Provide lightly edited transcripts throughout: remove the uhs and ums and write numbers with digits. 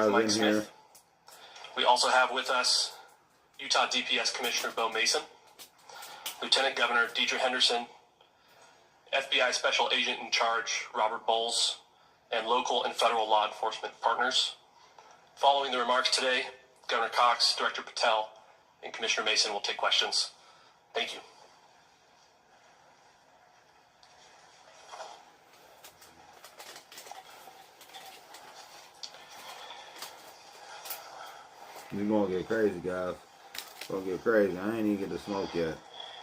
Chief Mike Smith. We also have with us Utah DPS Commissioner Bo Mason, Lieutenant Governor Deidre Henderson, FBI Special Agent in Charge Robert Bowles, and local and federal law enforcement partners. Following the remarks today, Governor Cox, Director Patel, and Commissioner Mason will take questions. Thank you. It's gonna get crazy, guys. It's gonna get crazy. I ain't even get to smoke yet.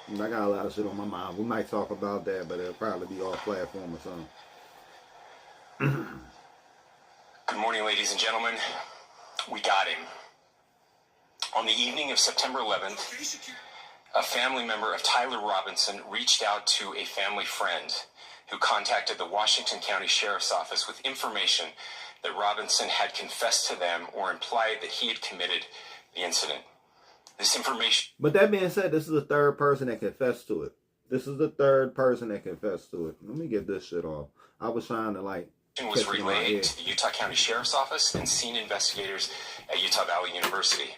I got a lot of shit on my mind. We might talk about that, but it'll probably be off platform or something. Good morning, ladies and gentlemen. We got him. On the evening of September 11th, a family member of Tyler Robinson reached out to a family friend who contacted the Washington County Sheriff's Office with information that Robinson had confessed to them or implied that he had committed the incident. This information... But that being said, this is the third person that confessed to it. This is the third person that confessed to it. Let me get this shit off. I was trying to, like... was relayed to the Utah County Sheriff's Office and scene investigators at Utah Valley University.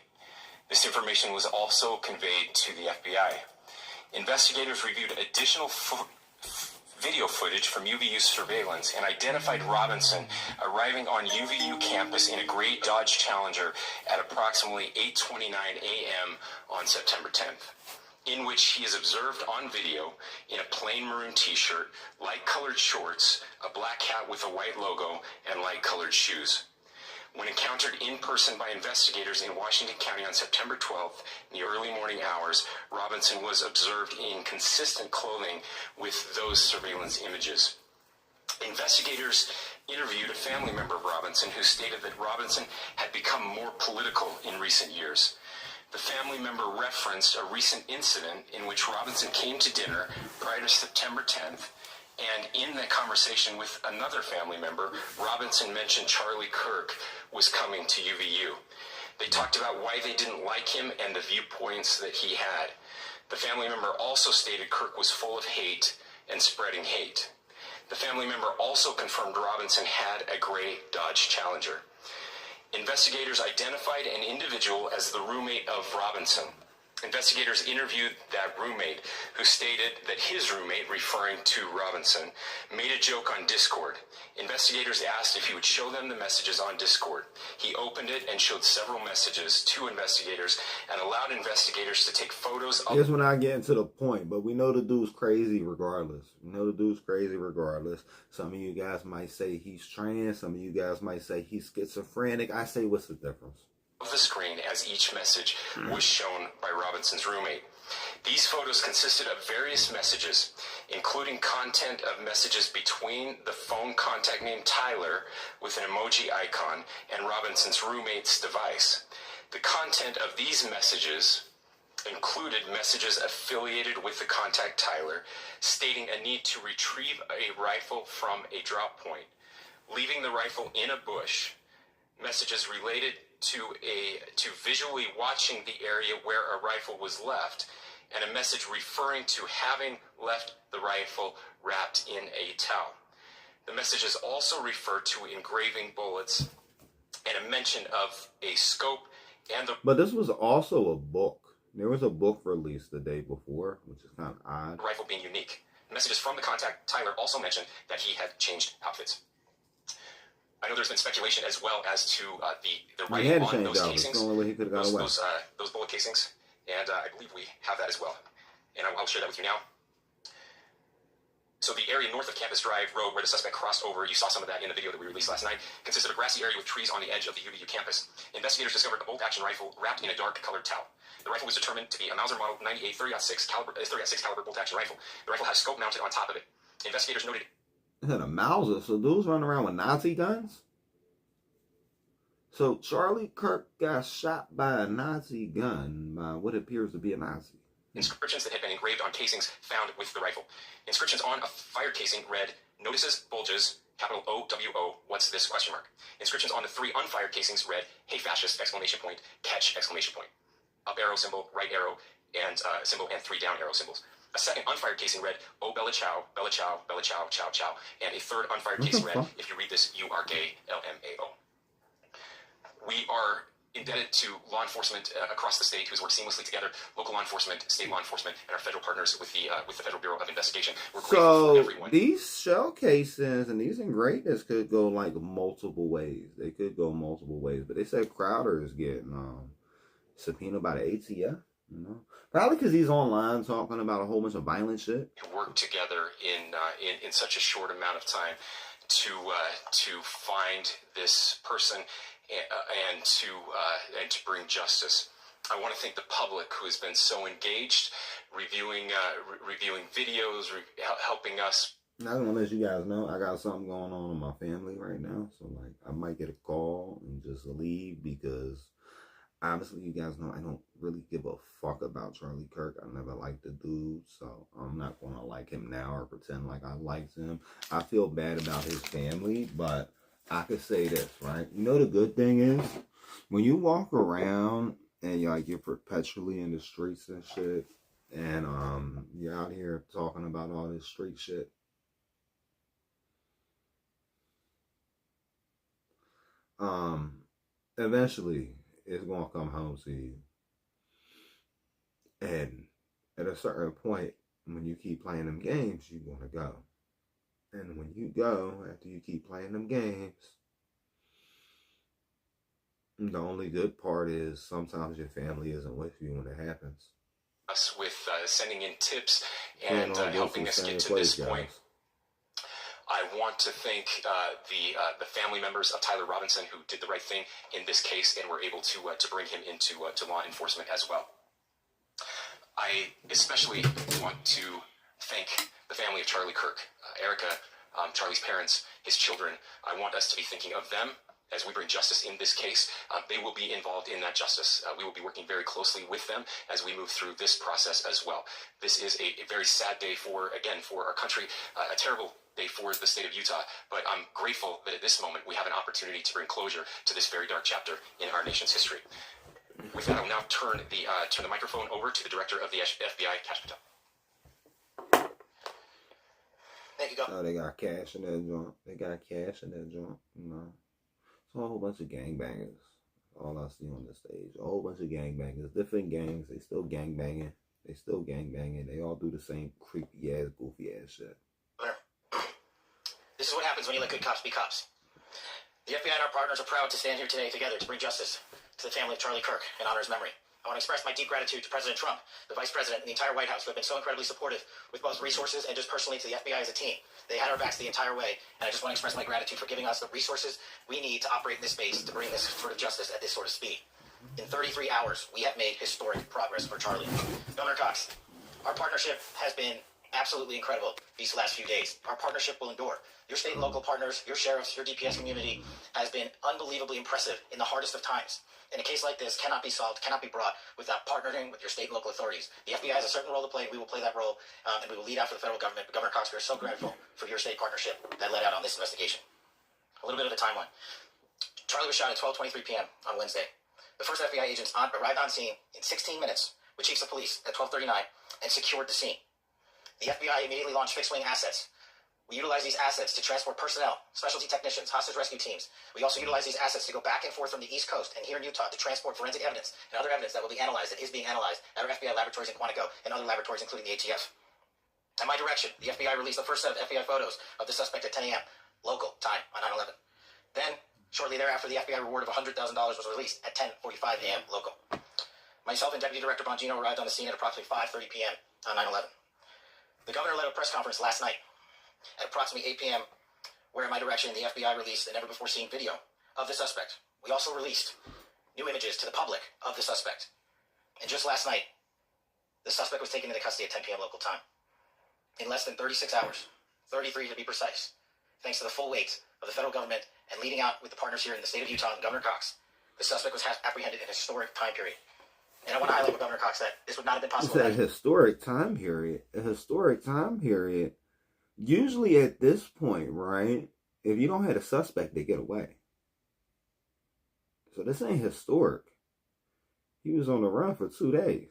This information was also conveyed to the FBI. Investigators reviewed additional video footage from UVU surveillance and identified Robinson arriving on UVU campus in a gray Dodge Challenger at approximately 8:29 a.m. on September 10th, in which he is observed on video in a plain maroon t-shirt, light-colored shorts, a black hat with a white logo, and light-colored shoes. When encountered in person by investigators in Washington County on September 12th, in the early morning hours, Robinson was observed in consistent clothing with those surveillance images. Investigators interviewed a family member of Robinson who stated that Robinson had become more political in recent years. The family member referenced a recent incident in which Robinson came to dinner prior to September 10th, and in that conversation with another family member, Robinson mentioned Charlie Kirk was coming to UVU. They talked about why they didn't like him and the viewpoints that he had. The family member also stated Kirk was full of hate and spreading hate. The family member also confirmed Robinson had a gray Dodge Challenger. Investigators identified an individual as the roommate of Robinson. Investigators interviewed that roommate, who stated that his roommate, referring to Robinson, made a joke on Discord. Investigators asked if he would show them the messages on Discord. He opened it and showed several messages to investigators and allowed investigators to take photos of... Here's when I get into the point, but we know the dude's crazy regardless. We know the dude's crazy regardless. Some of you guys might say he's trans. Some of you guys might say he's schizophrenic. I say, what's the difference? Of the screen as each message was shown by Robinson's roommate. These photos consisted of various messages, including content of messages between the phone contact named Tyler with an emoji icon and Robinson's roommate's device. The content of these messages included messages affiliated with the contact Tyler, stating a need to retrieve a rifle from a drop point, leaving the rifle in a bush, messages related to visually watching the area where a rifle was left, and a message referring to having left the rifle wrapped in a towel. The messages also refer to engraving bullets and a mention of a scope and the... But this was also a book. There was a book released the day before, which is kind of odd. Rifle being unique. Messages from the contact Tyler also mentioned that he had changed outfits. I know there's been speculation as well as to the writing on those casings, those bullet casings, and I believe we have that as well. And I'll share that with you now. So the area north of Campus Drive Road where the suspect crossed over, you saw some of that in the video that we released last night, consists of a grassy area with trees on the edge of the UVU campus. Investigators discovered a bolt-action rifle wrapped in a dark-colored towel. The rifle was determined to be a Mauser Model 98 30-06 caliber bolt-action rifle. The rifle has a scope mounted on top of it. Investigators noted... Is that a Mauser? So dudes running around with Nazi guns? So Charlie Kirk got shot by a Nazi gun by what appears to be a Nazi. Inscriptions that had been engraved on casings found with the rifle. Inscriptions on a fired casing read, "Notices, bulges, capital O-W-O, what's this, question mark." Inscriptions on the 3 unfired casings read, "Hey fascist, exclamation point, catch, exclamation point." Up arrow symbol, right arrow, and symbol, and 3 down arrow symbols. A second unfired casing read, "Oh, Bella Chow, Bella Chow, Bella Chow, Chow, Chow." And a third unfired casing read, "If you read this, you are gay, L-M-A-O." We are indebted to law enforcement across the state who's worked seamlessly together, local law enforcement, state law enforcement, and our federal partners with the Federal Bureau of Investigation. We're grateful for So everyone. these shell casings and these engravings could go like multiple ways. They could go multiple ways, but they said Crowder is getting subpoenaed by the ATF. You know, probably because he's online talking about a whole bunch of violent shit. Work together in such a short amount of time to find this person and to bring justice. I want to thank the public who has been so engaged, reviewing videos, helping us. I'm gonna let you guys know I got something going on in my family right now, so like I might get a call and just leave because obviously you guys know I don't really give a fuck about Charlie Kirk. I never liked the dude, so I'm not gonna like him now or pretend like I liked him. I feel bad about his family, but I could say this, right? You know the good thing is when you walk around and you're perpetually in the streets and shit, and you're out here talking about all this street shit. Eventually it's gonna come home to you. And at a certain point, when you keep playing them games, you're gonna go. And when you go, after you keep playing them games, the only good part is sometimes your family isn't with you when it happens. Us with sending in tips and helping us get to this point. I want to thank the family members of Tyler Robinson who did the right thing in this case and were able to bring him into to law enforcement as well. I especially want to thank the family of Charlie Kirk, Erica, Charlie's parents, his children. I want us to be thinking of them as we bring justice in this case. They will be involved in that justice. We will be working very closely with them as we move through this process as well. This is a very sad day for our country, a terrible day for the state of Utah, but I'm grateful that at this moment we have an opportunity to bring closure to this very dark chapter in our nation's history. With that, I'll now turn the microphone over to the director of the FBI, Kash Patel. Thank you, Go. Oh, they got cash in that joint. You know. So a whole bunch of gangbangers. All I see on the stage. A whole bunch of gangbangers. Different gangs. They still gangbanging. They all do the same creepy ass, goofy ass shit. This is what happens when you let good cops be cops. The FBI and our partners are proud to stand here today together to bring justice to the family of Charlie Kirk and honor his memory. I want to express my deep gratitude to President Trump, the Vice President, and the entire White House who have been so incredibly supportive with both resources and just personally to the FBI as a team. They had our backs the entire way, and I just want to express my gratitude for giving us the resources we need to operate in this space to bring this sort of justice at this sort of speed. In 33 hours, we have made historic progress for Charlie. Governor Cox, our partnership has been absolutely incredible these last few days. Our partnership will endure. Your state and local partners, your sheriffs, your DPS community has been unbelievably impressive in the hardest of times. And a case like this cannot be solved, cannot be brought without partnering with your state and local authorities. The FBI has a certain role to play. We will play that role, and we will lead out for the federal government. But Governor Cox, we are so grateful for your state partnership that led out on this investigation. A little bit of a timeline. Charlie was shot at 12:23 p.m. on Wednesday. The first FBI agents arrived on scene in 16 minutes with chiefs of police at 12:39 and secured the scene. The FBI immediately launched fixed-wing assets. We utilize these assets to transport personnel, specialty technicians, hostage rescue teams. We also utilize these assets to go back and forth from the East Coast and here in Utah to transport forensic evidence and other evidence that will be analyzed, that is being analyzed at our FBI laboratories in Quantico and other laboratories, including the ATF. At my direction, the FBI released the first set of FBI photos of the suspect at 10 a.m. local time on 9/11. Then, shortly thereafter, the FBI reward of $100,000 was released at 10:45 a.m. local. Myself and Deputy Director Bongino arrived on the scene at approximately 5:30 p.m. on 9/11. The governor led a press conference last night at approximately 8 p.m., where at my direction, the FBI released a never-before-seen video of the suspect. We also released new images to the public of the suspect. And just last night, the suspect was taken into custody at 10 p.m. local time. In less than 36 hours, 33 to be precise, thanks to the full weight of the federal government and leading out with the partners here in the state of Utah and Governor Cox, the suspect was apprehended in a historic time period. And I want to highlight with Governor Cox that this would not have been possible. It's a historic time period. Usually at this point, right, if you don't have a suspect, they get away. So this ain't historic. He was on the run for 2 days.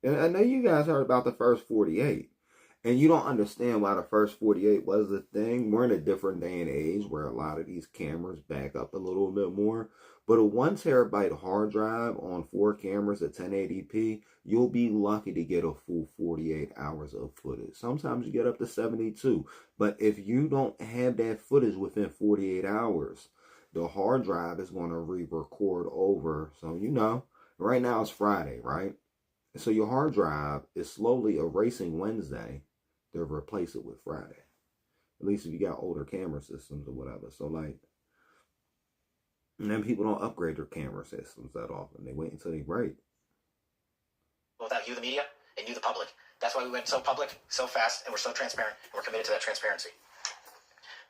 And I know you guys heard about the first 48. And you don't understand why the first 48 was the thing. We're in a different day and age where a lot of these cameras back up a little bit more. But a 1 terabyte hard drive on 4 cameras at 1080p, you'll be lucky to get a full 48 hours of footage. Sometimes you get up to 72. But if you don't have that footage within 48 hours, the hard drive is going to re-record over. So, you know, right now it's Friday, right? So your hard drive is slowly erasing Wednesday to replace it with Friday. At least if you got older camera systems or whatever. So like, and then people don't upgrade their camera systems that often. They wait until they break. Without you, the media, and you, the public. That's why we went so public, so fast, and we're so transparent, and we're committed to that transparency.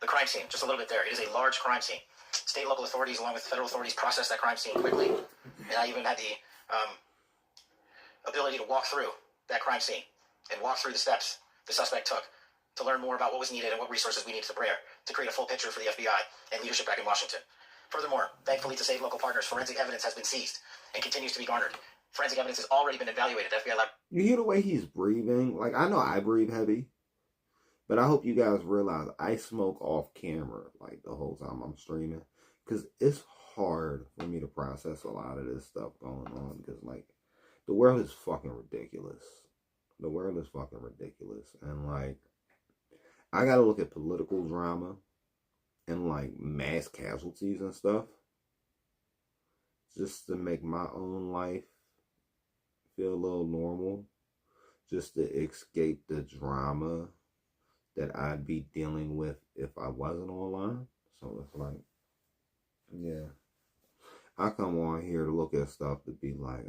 The crime scene, just a little bit there. It is a large crime scene. State and local authorities, along with federal authorities, processed that crime scene quickly. And I even had the ability to walk through that crime scene and walk through the steps the suspect took to learn more about what was needed and what resources we needed to bear to create a full picture for the FBI and leadership back in Washington. Furthermore, thankfully to state local partners, forensic evidence has been seized and continues to be garnered. Forensic evidence has already been evaluated at FBI lab. You hear the way he's breathing? Like, I know I breathe heavy, but I hope you guys realize I smoke off camera like the whole time I'm streaming, because it's hard for me to process a lot of this stuff going on, because like the world is fucking ridiculous. The world is fucking ridiculous. And like, I gotta look at political drama and like mass casualties and stuff just to make my own life feel a little normal, just to escape the drama that I'd be dealing with if I wasn't online. So it's like, yeah, I come on here to look at stuff to be like,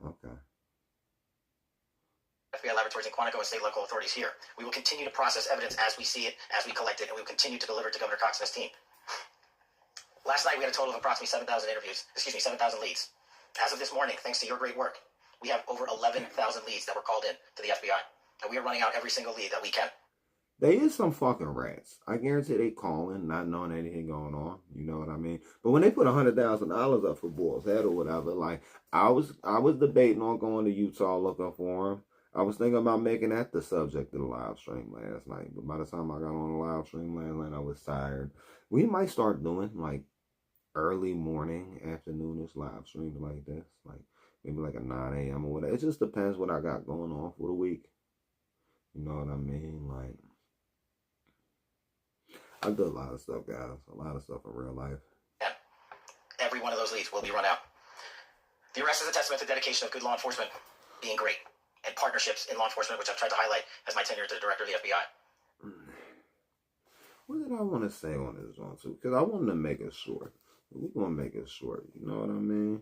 okay. FBI laboratories in Quantico and state local authorities here. We will continue to process evidence as we see it, as we collect it, and we will continue to deliver it to Governor Cox and his team. Last night, we had a total of approximately 7,000 leads. As of this morning, thanks to your great work, we have over 11,000 leads that were called in to the FBI. And we are running out every single lead that we can. They is some fucking rats. I guarantee they calling, not knowing anything going on. You know what I mean? But when they put $100,000 up for Bull's Head or whatever, like I was debating on going to Utah looking for him. I was thinking about making that the subject of the live stream last night. But by the time I got on the live stream last night, I was tired. We might start doing like early morning, afternoonish live streams like this. Like maybe like a 9 a.m. or whatever. It just depends what I got going on for the week. You know what I mean? Like, I do a lot of stuff, guys. A lot of stuff in real life. Yeah. Every one of those leads will be run out. The arrest is a testament to dedication of good law enforcement being great, and partnerships in law enforcement, which I've tried to highlight as my tenure as the director of the FBI. What did I want to say on this one, too? Because I wanted to make it short. We're going to make it short. You know what I mean?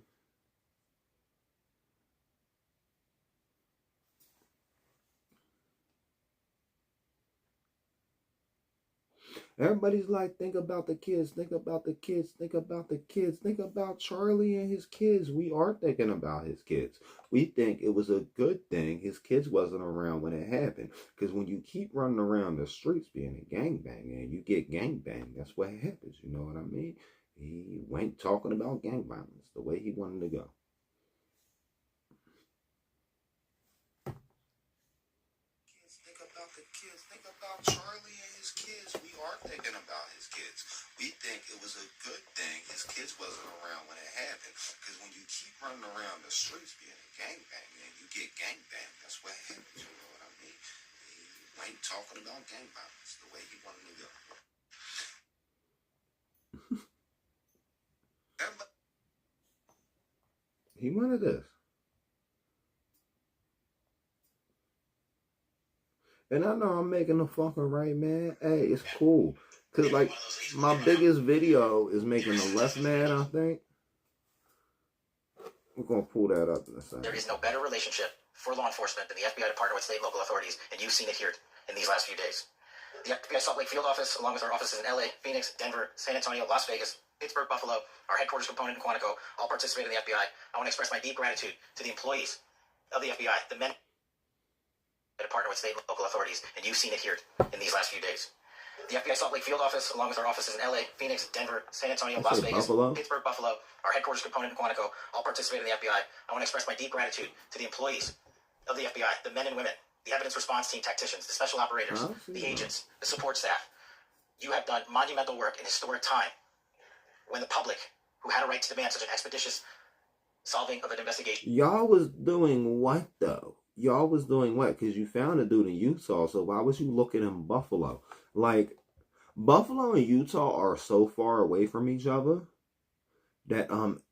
Everybody's like, think about the kids, think about the kids, think about the kids, think about Charlie and his kids. We are thinking about his kids. We think it was a good thing his kids wasn't around when it happened. Because when you keep running around the streets being a gangbanger and you get gangbanged, that's what happens. You know what I mean? He went talking about gang violence the way he wanted to go. Think about the kids. Think about Charlie and his kids. We are thinking about his kids. We think it was a good thing his kids wasn't around when it happened. Because when you keep running around the streets being a gangbanger and you get gangbanged, that's what happens. You know what I mean? He went talking about gang violence the way he wanted to go. He wanted this. And I know I'm making the fucking right, man. Hey, it's cool. Because, like, my biggest video is making the left mad, I think. We're going to pull that up in a second. There is no better relationship for law enforcement than the FBI to partner with state and local authorities, and you've seen it here in these last few days. The FBI Salt Lake Field Office, along with our offices in LA, Phoenix, Denver, San Antonio, Las Vegas, Pittsburgh, Buffalo, our headquarters component in Quantico, all participate in the FBI. I want to express my deep gratitude to the employees of the FBI, the men to partner with state and local authorities, and you've seen it here in these last few days. The FBI Salt Lake Field Office, along with our offices in LA, Phoenix, Denver, San Antonio, Las Vegas, Pittsburgh, Buffalo, our headquarters component in Quantico, all participate in the FBI. I want to express my deep gratitude to the employees of the FBI, the men and women the evidence response team technicians, the special operators, I see the that. agents, the support staff. You have done monumental work in historic time when the public, who had a right to demand such an expeditious solving of an investigation. Y'all was doing what though? Y'all was doing what? Because you found a dude in Utah, so why was you looking in Buffalo? Like, Buffalo and Utah are so far away from each other that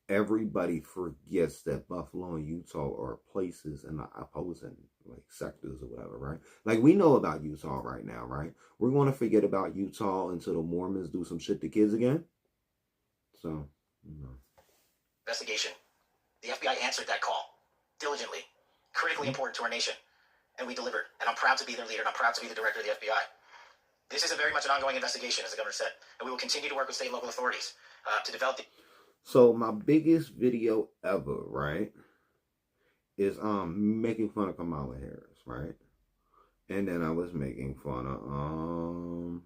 everybody forgets that Buffalo and Utah are places in the opposing like sectors or whatever, right? Like, we know about Utah right now, right? We're going to forget about Utah until the Mormons do some shit to kids again. So, Investigation. The FBI answered that call diligently, critically important to our nation, and we delivered. And I'm proud to be their leader, and I'm proud to be the director of the FBI. This is a very much an ongoing investigation, as the governor said, and we will continue to work with state and local authorities to develop the... So my biggest video ever, right, is making fun of Kamala Harris, right? And then I was making fun of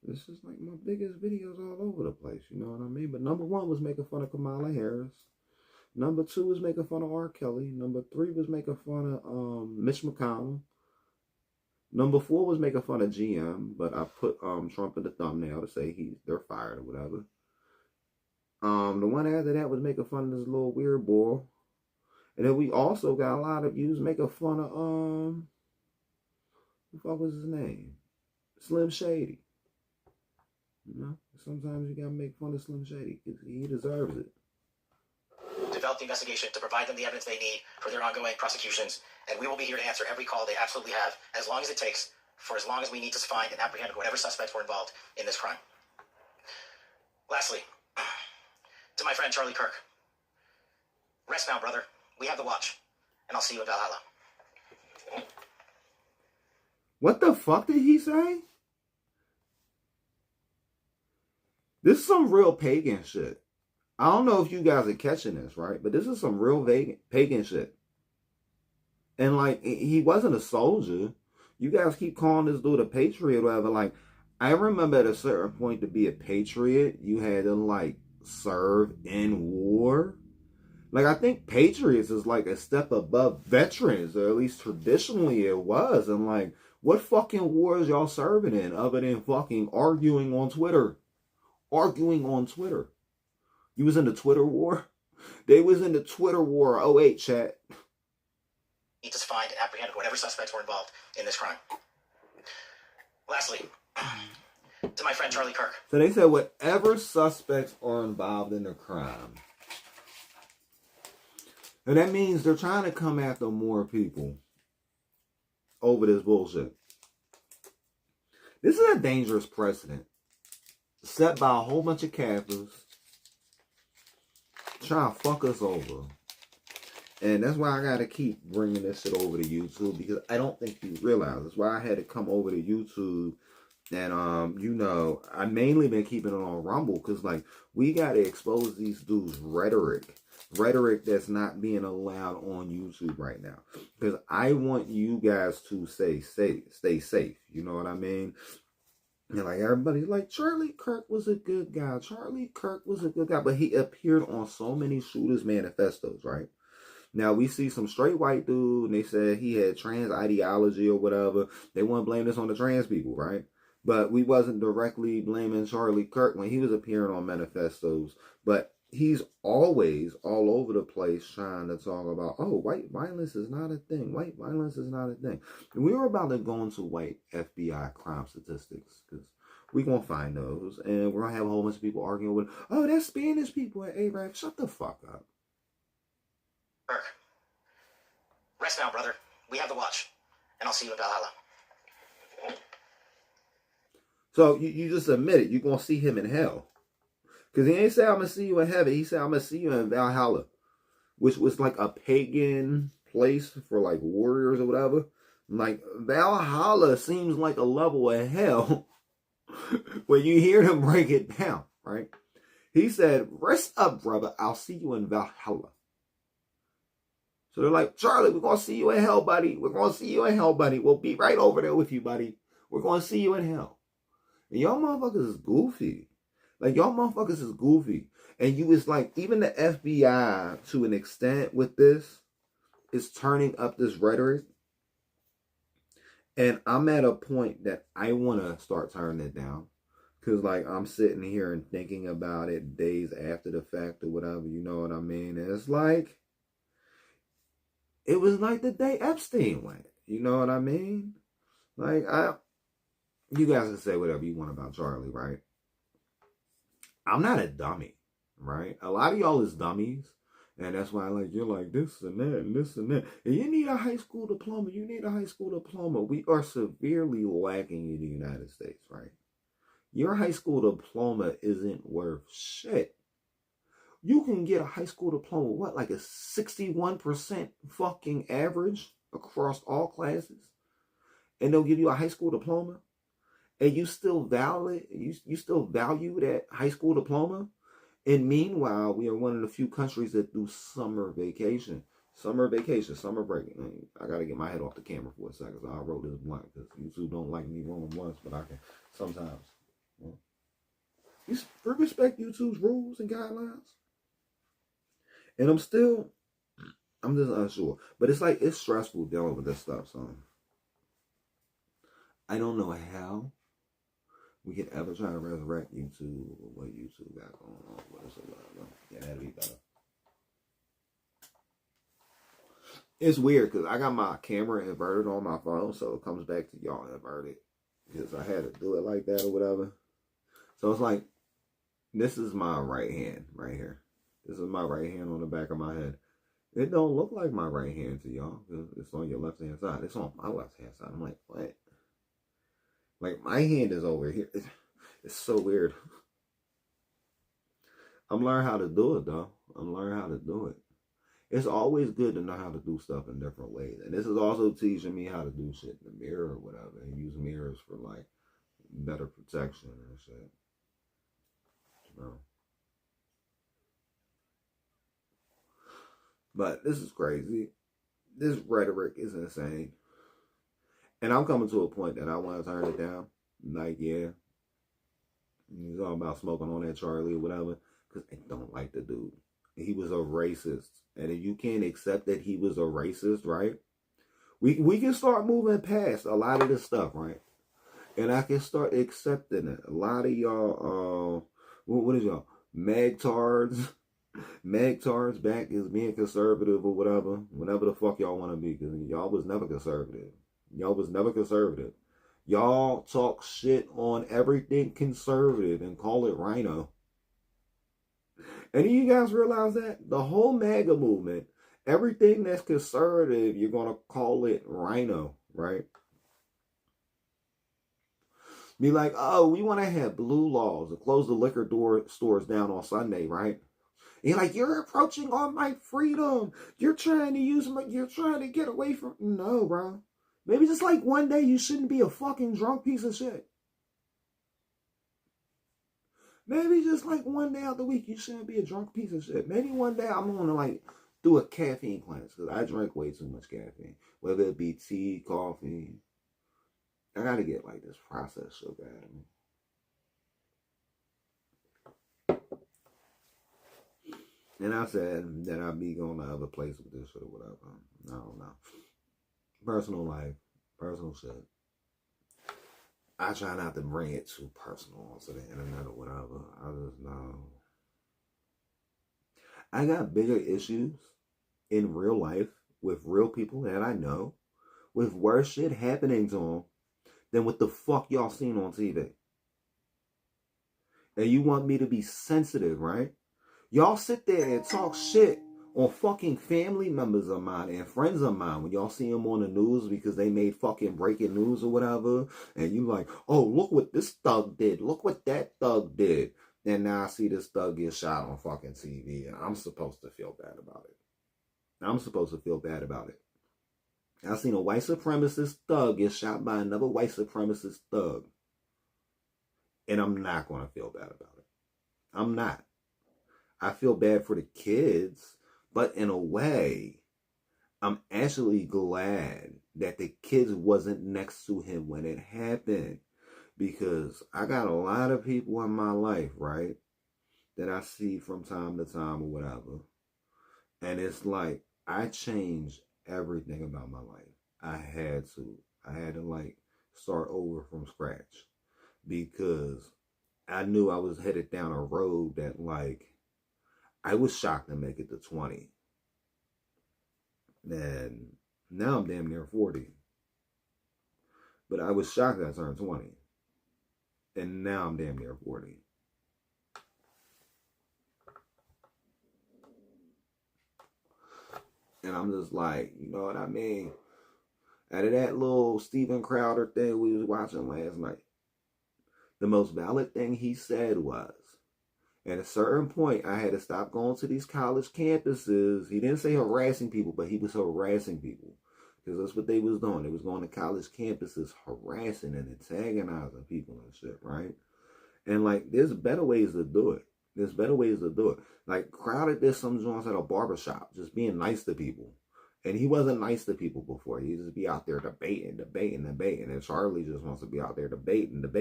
this is like my biggest videos all over the place, you know what I mean? But number 1 was making fun of Kamala Harris. Number 2 was making fun of R. Kelly. Number 3 was making fun of Mitch McConnell. Number 4 was making fun of GM, but I put Trump in the thumbnail to say they're fired or whatever. The one after that was making fun of this little weird boy. And then we also got a lot of views making fun of what the fuck was his name? Slim Shady. You know, sometimes you gotta make fun of Slim Shady because he deserves it. Develop the investigation to provide them the evidence they need for their ongoing prosecutions, and we will be here to answer every call they absolutely have, as long as it takes, for as long as we need to find and apprehend whatever suspects were involved in this crime. Lastly, to my friend Charlie Kirk, rest now, brother. We have the watch, and I'll see you in Valhalla. What the fuck did he say? This is some real pagan shit. I don't know if you guys are catching this, right? But this is some real pagan shit. And like, he wasn't a soldier. You guys keep calling this dude a patriot or whatever. Like, I remember at a certain point to be a patriot, you had to like serve in war. Like, I think patriots is like a step above veterans, or at least traditionally it was. And like, what fucking wars y'all serving in other than fucking arguing on Twitter? Arguing on Twitter. You was in the Twitter war? They was in the Twitter war 08, chat. Need to find and apprehend whatever suspects were involved in this crime. Lastly, to my friend Charlie Kirk. So they said whatever suspects are involved in the crime. And that means they're trying to come after more people over this bullshit. This is a dangerous precedent set by a whole bunch of Catholics trying to fuck us over. And that's why I got to keep bringing this shit over to YouTube, because I don't think you realize. That's why I had to come over to YouTube. And, you know, I mainly been keeping it on Rumble because, like, we got to expose these dudes' rhetoric that's not being allowed on YouTube right now. Because I want you guys to stay safe. You know what I mean? And like, everybody's like, Charlie Kirk was a good guy. Charlie Kirk was a good guy. But he appeared on so many shooters' manifestos, right? Now, we see some straight white dude, and they said he had trans ideology or whatever. They want to blame this on the trans people, right? But we wasn't directly blaming Charlie Kirk when he was appearing on manifestos. But he's always all over the place trying to talk about, oh, white violence is not a thing. White violence is not a thing. And we were about to go into white FBI crime statistics because we're going to find those. And we're going to have a whole bunch of people arguing with, oh, that's Spanish people at ARAC. Shut the fuck up. Kirk. Rest now, brother. We have the watch, and I'll see you in Valhalla. So you just admit it. You're going to see him in hell. Because he ain't say, I'm going to see you in heaven. He said, I'm going to see you in Valhalla. Which was like a pagan place for like warriors or whatever. Like, Valhalla seems like a level of hell when you hear him break it down, right? He said, rest up, brother. I'll see you in Valhalla. So they're like, Charlie, we're going to see you in hell, buddy. We're going to see you in hell, buddy. We'll be right over there with you, buddy. We're going to see you in hell. And y'all motherfuckers is goofy. Like, y'all motherfuckers is goofy. And you is like, even the FBI, to an extent with this, is turning up this rhetoric. And I'm at a point that I want to start turning it down. Because, like, I'm sitting here and thinking about it days after the fact or whatever, you know what I mean? And it's like, it was like the day Epstein went. You know what I mean? Like, you guys can say whatever you want about Charlie, right? I'm not a dummy, right? A lot of y'all is dummies. And that's why, like, you're like this and that and this and that. And you need a high school diploma. You need a high school diploma. We are severely lacking in the United States, right? Your high school diploma isn't worth shit. You can get a high school diploma, what, like a 61% fucking average across all classes? And they'll give you a high school diploma? And you still you still value that high school diploma? And meanwhile, we are one of the few countries that do summer vacation. Summer vacation, summer break. I gotta get my head off the camera for a second, so I wrote this blunt, because YouTube don't like me rolling blunts, but I can sometimes. You respect YouTube's rules and guidelines. And I'm just unsure. But it's like, it's stressful dealing with this stuff, so I don't know how we could ever try to resurrect YouTube or what YouTube got going on with us or whatever. Yeah, that'd be better. It's weird because I got my camera inverted on my phone, so it comes back to y'all inverted. Because I had to do it like that or whatever. So it's like, this is my right hand right here. This is my right hand on the back of my head. It don't look like my right hand to y'all. It's on your left hand side. It's on my left hand side. I'm like, what? Like, my hand is over here. It's so weird. I'm learning how to do it, though. I'm learning how to do it. It's always good to know how to do stuff in different ways. And this is also teaching me how to do shit in the mirror or whatever. And use mirrors for, like, better protection and shit. You know? But this is crazy. This rhetoric is insane. And I'm coming to a point that I want to turn it down. Like, yeah. He's all about smoking on that Charlie or whatever. Because I don't like the dude. He was a racist. And if you can't accept that he was a racist, right? We can start moving past a lot of this stuff, right? And I can start accepting it. A lot of y'all, what is y'all? Magtards. Magtards back as being conservative or whatever. Whatever the fuck y'all want to be. Because y'all was never conservative. Y'all was never conservative. Y'all talk shit on everything conservative and call it rhino. And do you guys realize that? The whole MAGA movement, everything that's conservative, you're going to call it rhino, right? Be like, oh, we want to have blue laws to close the liquor stores down on Sunday, right? And you're like, you're approaching on my freedom. You're trying to get away from... No, bro. Maybe just like one day you shouldn't be a fucking drunk piece of shit. Maybe just like one day out the week you shouldn't be a drunk piece of shit. Maybe one day I'm going to like do a caffeine cleanse because I drink way too much caffeine. Whether it be tea, coffee. I got to get like this processed sugar out of me. And I said that I'd be going to other places with this shit or whatever. I don't know. Personal life. Personal shit. I try not to bring it too personal onto the internet or whatever. I just know. I got bigger issues in real life with real people that I know with worse shit happening to them than what the fuck y'all seen on TV. And you want me to be sensitive, right? Y'all sit there and talk shit on fucking family members of mine and friends of mine when y'all see them on the news because they made fucking breaking news or whatever. And you like, oh, look what this thug did. Look what that thug did. And now I see this thug get shot on fucking TV and I'm supposed to feel bad about it. I'm supposed to feel bad about it. I seen a white supremacist thug get shot by another white supremacist thug. And I'm not going to feel bad about it. I'm not. I feel bad for the kids, but in a way, I'm actually glad that the kids wasn't next to him when it happened. Because I got a lot of people in my life, right, that I see from time to time or whatever. And it's like, I changed everything about my life. I had to. I had to like start over from scratch because I knew I was headed down a road that like I was shocked to make it to 20. And now I'm damn near 40. But I was shocked that I turned 20. And now I'm damn near 40. And I'm just like, you know what I mean? Out of that little Steven Crowder thing we was watching last night, the most valid thing he said was, at a certain point, I had to stop going to these college campuses. He didn't say harassing people, but he was harassing people. Because that's what they was doing. They was going to college campuses harassing and antagonizing people and shit, right? And like, there's better ways to do it. There's better ways to do it. Like, Crowder did some joints at a barbershop, just being nice to people. And he wasn't nice to people before. He'd just be out there debating. And Charlie just wants to be out there debating. And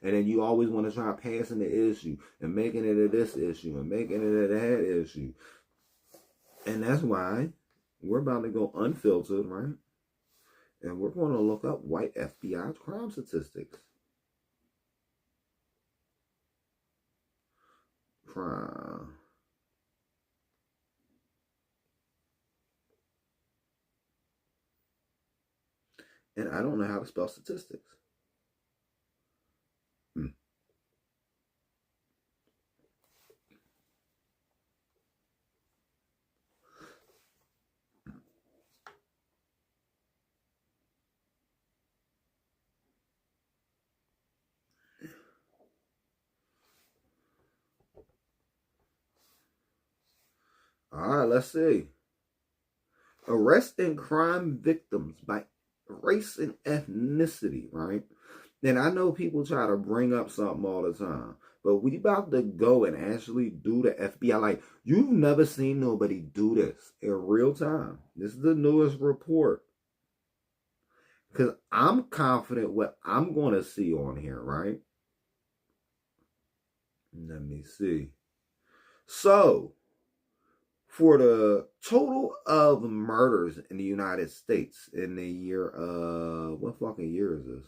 then you always want to try passing the issue and making it a this issue and making it a that issue. And that's why we're about to go unfiltered, right? And we're going to look up white FBI crime statistics. Crime. And I don't know how to spell statistics. All right, let's see. Arresting crime victims by race and ethnicity, right? And I know people try to bring up something all the time, but we about to go and actually do the FBI. Like, you've never seen nobody do this in real time. This is the newest report. Because I'm confident what I'm going to see on here, right? Let me see. So, for the total of murders in the United States in the year of, what fucking year is this?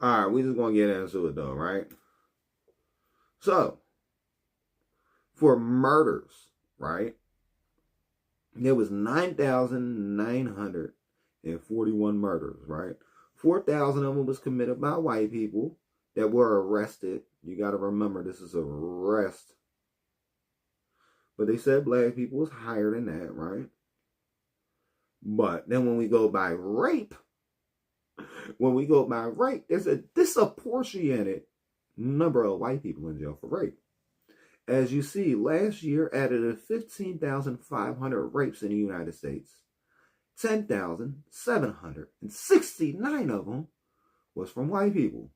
All right, we just going to get into it though, right? So, for murders, right? There was 9,941 murders, right? 4,000 of them was committed by white people that were arrested. You got to remember, this is arrest. But they said black people was higher than that, right? But then when we go by rape, there's a disproportionate number of white people in jail for rape. As you see, last year, out of the 15,500 rapes in the United States, 10,769 of them was from white people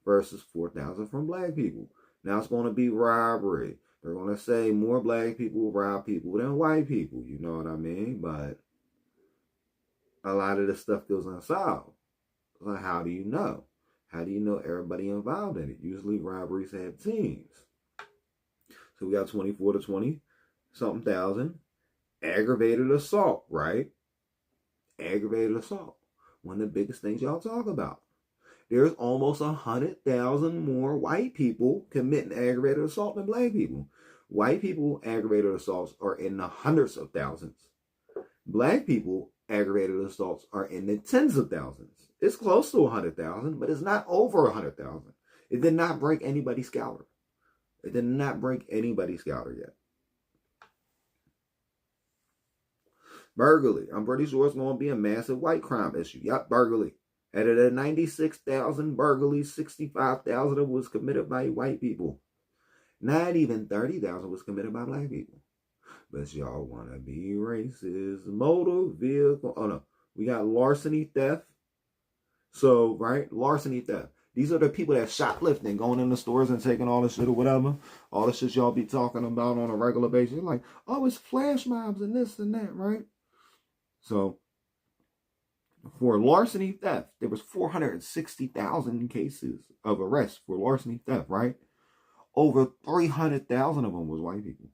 versus 4,000 from black people. Now it's going to be robbery. They're going to say more black people rob people than white people. You know what I mean? But a lot of this stuff goes unsolved. So how do you know? How do you know everybody involved in it? Usually robberies have teams. So we got 24 to 20 something thousand. Aggravated assault, right? Aggravated assault. One of the biggest things y'all talk about. There's almost 100,000 more white people committing aggravated assault than black people. White people aggravated assaults are in the hundreds of thousands. Black people aggravated assaults are in the tens of thousands. It's close to 100,000, but it's not over 100,000. It did not break anybody's scouter. It did not break anybody's scouter yet. Burglary. I'm pretty sure it's going to be a massive white crime issue. Yep, burglary. Out of the 96,000 burglaries, 65,000 of them was committed by white people. Not even 30,000 was committed by black people. But y'all want to be racist. Motor vehicle. Oh, no. We got larceny theft. So, right? Larceny theft. These are the people that shoplifting, going in the stores and taking all the shit or whatever. All the shit y'all be talking about on a regular basis. Like, oh, it's flash mobs and this and that, right? So, for larceny theft, there was 460,000 cases of arrests for larceny theft, right? Over 300,000 of them was white people.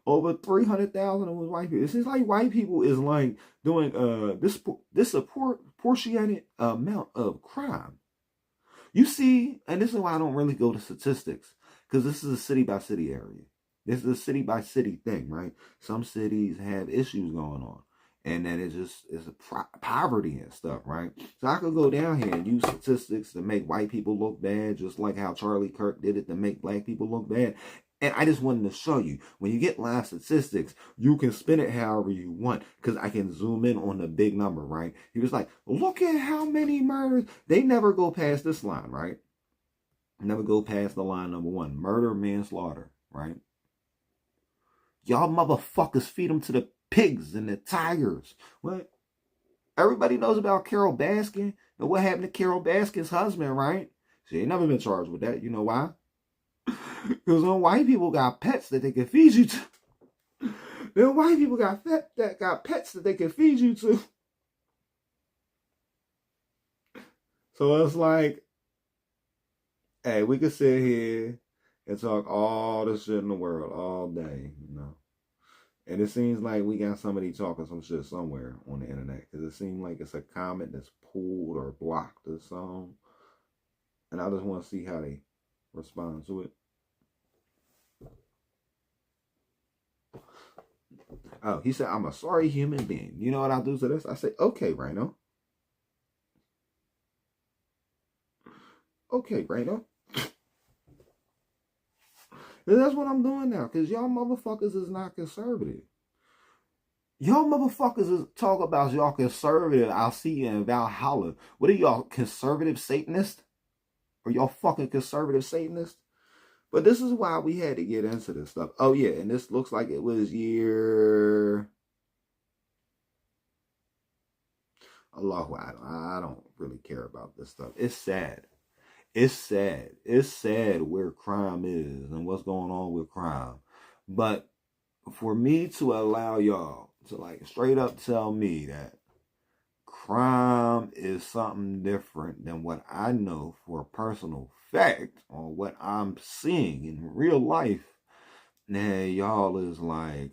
Over 300,000 of them was white people. It seems like white people is like doing this proportionate amount of crime. You see, and this is why I don't really go to statistics, because this is a city by city area. This is a city by city thing, right? Some cities have issues going on, and then it's a poverty and stuff, right? So I could go down here and use statistics to make white people look bad, just like how Charlie Kirk did it to make black people look bad. And I just wanted to show you, when you get live statistics, you can spin it however you want, because I can zoom in on the big number, right? He was like, look at how many murders. They never go past this line, right? Never go past the line number 1, murder, manslaughter, right? Y'all motherfuckers feed them to the pigs and the tigers. What? Everybody knows about Carol Baskin and what happened to Carol Baskin's husband, right? She ain't never been charged with that. You know why? Because when white people got pets that they can feed you to. Then white people got pets that they can feed you to. So it's like, hey, we could sit here and talk all the shit in the world all day, you know. And it seems like we got somebody talking some shit somewhere on the internet, because it seems like it's a comment that's pulled or blocked or something. And I just want to see how they respond to it. Oh, he said, I'm a sorry human being. You know what I'll do to this? I say, okay, Rhino. Okay, Rhino. That's what I'm doing now, because y'all motherfuckers is not conservative. Y'all motherfuckers is talk about y'all conservative. I'll see you in Valhalla. What are y'all, conservative Satanists? Or y'all fucking conservative Satanists? But this is why we had to get into this stuff. Oh yeah, and this looks like it was year... Allahu Akbar. I don't really care about this stuff. It's sad. It's sad. It's sad where crime is and what's going on with crime. But for me to allow y'all to like straight up tell me that crime is something different than what I know for a personal fact or what I'm seeing in real life, now y'all is like,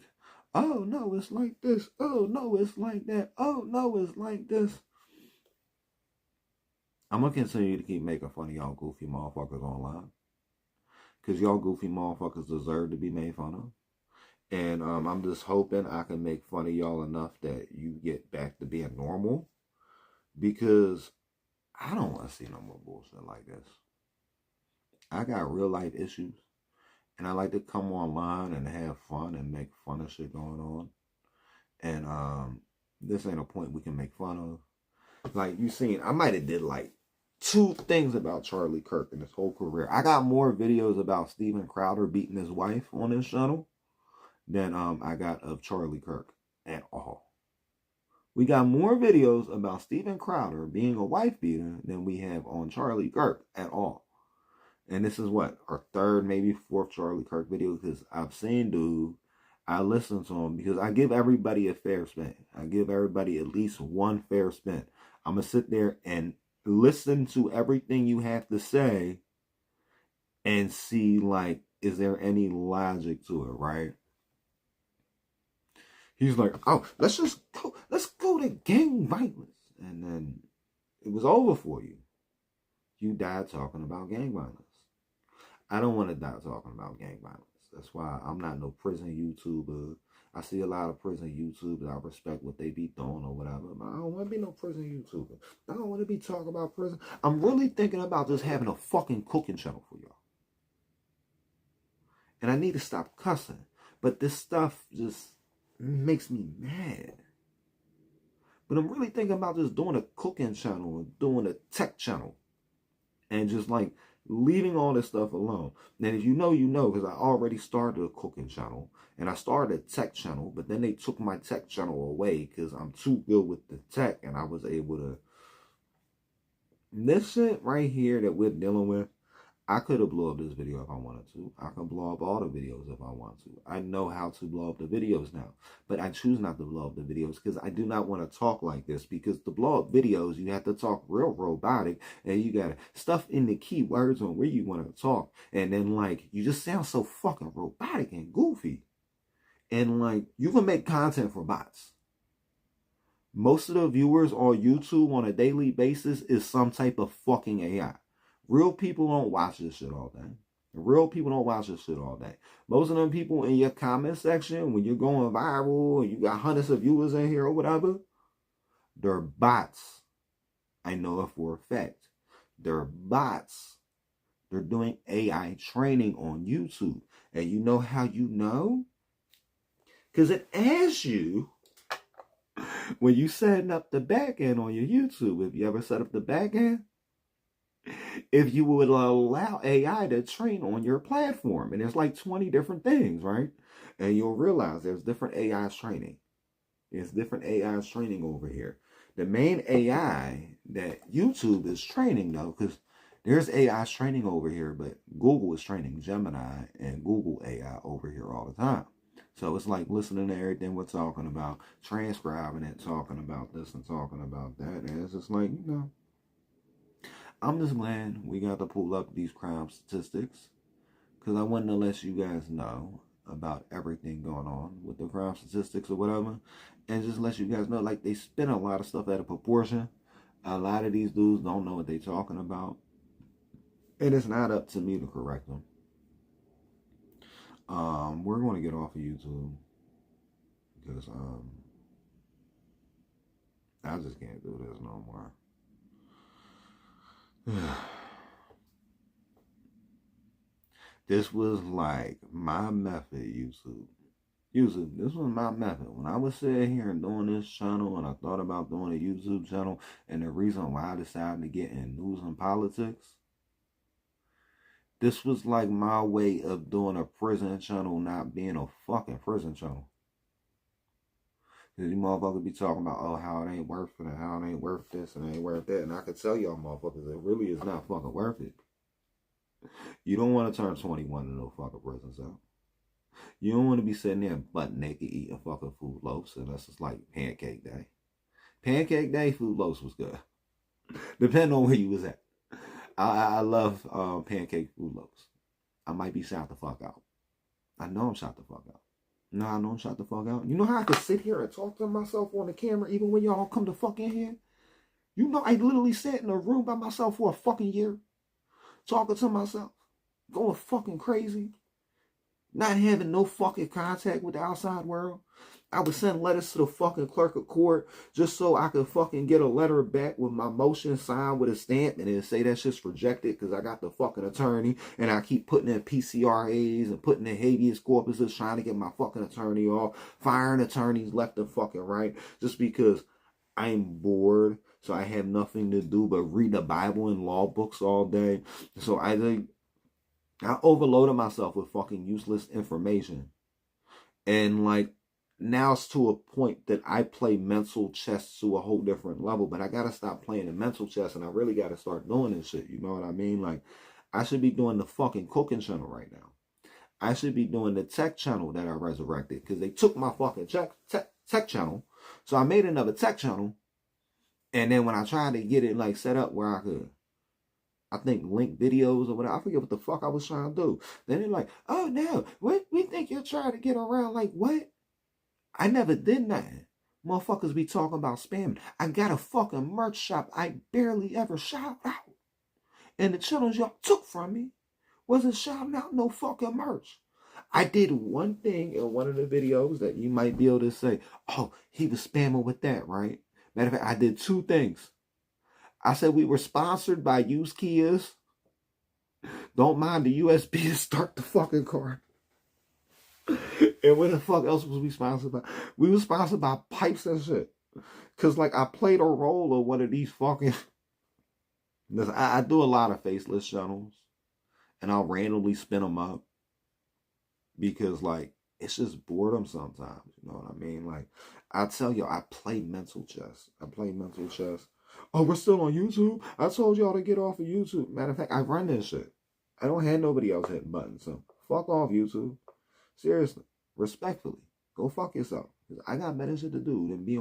oh no, it's like this. Oh no, it's like that. Oh no, it's like this. I'm going to continue to keep making fun of y'all goofy motherfuckers online. Because y'all goofy motherfuckers deserve to be made fun of. And I'm just hoping I can make fun of y'all enough that you get back to being normal. Because I don't want to see no more bullshit like this. I got real life issues. And I like to come online and have fun and make fun of shit going on. And this ain't a point we can make fun of. Like you seen, I might have did like 2 things about Charlie Kirk in his whole career. I got more videos about Steven Crowder beating his wife on this channel than I got of Charlie Kirk at all. We got more videos about Steven Crowder being a wife beater than we have on Charlie Kirk at all. And this is what, our 3rd, maybe 4th Charlie Kirk video, because I've seen dude, I listen to him because I give everybody a fair spin. I give everybody at least one fair spin. I'm going to sit there and listen to everything you have to say and see, like, is there any logic to it, right? He's like, oh, let's go to gang violence. And then it was over for you. You died talking about gang violence. I don't want to die talking about gang violence. That's why I'm not no prison YouTuber. I see a lot of prison YouTubers. I respect what they be doing or whatever. But I don't want to be no prison YouTuber. I don't want to be talking about prison. I'm really thinking about just having a fucking cooking channel for y'all. And I need to stop cussing. But this stuff just makes me mad. But I'm really thinking about just doing a cooking channel and doing a tech channel. And just like leaving all this stuff alone. And if you know, you know, because I already started a cooking channel and I started a tech channel, but then they took my tech channel away because I'm too good with the tech and I was able to This shit right here that we're dealing with, I could have blown up this video if I wanted to. I can blow up all the videos if I want to. I know how to blow up the videos now. But I choose not to blow up the videos because I do not want to talk like this. Because to blow up videos, you have to talk real robotic. And you got to stuff in the keywords on where you want to talk. And then, like, you just sound so fucking robotic and goofy. And, like, you can make content for bots. Most of the viewers on YouTube on a daily basis is some type of fucking AI. Real people don't watch this shit all day. Real people don't watch this shit all day. Most of them people in your comment section, when you're going viral and you got hundreds of viewers in here or whatever, they're bots. I know it for a fact. They're bots. They're doing AI training on YouTube. And you know how you know? Because it asks you when you setting up the back end on your YouTube. If you ever set up the back end, if you would allow AI to train on your platform. And there's like 20 different things, right? And you'll realize there's different AIs training. There's different AIs training over here. The main AI that YouTube is training, though, because there's AIs training over here, but Google is training Gemini and Google AI over here all the time. So it's like listening to everything we're talking about, transcribing it, talking about this and talking about that. And it's just like, you know, I'm just glad we got to pull up these crime statistics because I wanted to let you guys know about everything going on with the crime statistics or whatever, and just let you guys know, like, they spin a lot of stuff out of proportion. A lot of these dudes don't know what they're talking about, and it's not up to me to correct them. We're going to get off of YouTube because I just can't do this no more. This was like my method, YouTube. This was my method. When I was sitting here and doing this channel and I thought about doing a YouTube channel, and the reason why I decided to get in news and politics, this was like my way of doing a prison channel not being a fucking prison channel. These motherfuckers be talking about, oh, how it ain't worth it, and how it ain't worth this, and it ain't worth that. And I could tell y'all motherfuckers, it really is not fucking worth it. You don't want to turn 21 in no fucking prison cell. You don't want to be sitting there butt naked eating fucking Food Loafs unless it's like Pancake Day. Pancake Day, Food Loafs was good. Depending on where you was at. I love Pancake Food Loafs. I might be shot the fuck out. I know I'm shot the fuck out. No, I know I'm shot the fuck out. You know how I could sit here and talk to myself on the camera even when y'all don't come to fuck in here? You know I literally sat in a room by myself for a fucking year. Talking to myself. Going fucking crazy. Not having no fucking contact with the outside world. I would send letters to the fucking clerk of court just so I could fucking get a letter back with my motion signed with a stamp and then say that shit's rejected because I got the fucking attorney, and I keep putting in PCRAs and putting in habeas corpuses trying to get my fucking attorney off, firing attorneys left and fucking right just because I'm bored. So I have nothing to do but read the Bible and law books all day. So I overloaded myself with fucking useless information. And like, now it's to a point that I play mental chess to a whole different level, but I gotta stop playing the mental chess and I really gotta start doing this shit. You know what I mean? Like, I should be doing the fucking cooking channel right now. I should be doing the tech channel that I resurrected because they took my fucking tech channel. So I made another tech channel. And then when I tried to get it like set up where I could, I think, link videos or whatever, I forget what the fuck I was trying to do. Then they're like, oh no, we think you're trying to get around. Like, what? I never did nothing. Motherfuckers be talking about spamming. I got a fucking merch shop I barely ever shout out. And the channels y'all took from me wasn't shouting out no fucking merch. I did one thing in one of the videos that you might be able to say, oh, he was spamming with that, right? Matter of fact, I did two things. I said we were sponsored by used Kias. Don't mind the USB to start the fucking car. And what the fuck else was we sponsored by? We were sponsored by pipes and shit. Because, like, I played a role of one of these fucking... I do a lot of faceless channels. And I'll randomly spin them up. Because, like, it's just boredom sometimes. You know what I mean? Like, I tell you, I play mental chess. I play mental chess. Oh, we're still on YouTube? I told y'all to get off of YouTube. Matter of fact, I run this shit. I don't have nobody else hitting buttons, so fuck off, YouTube. Seriously. Respectfully. Go fuck yourself. 'Cause I got better shit to do than be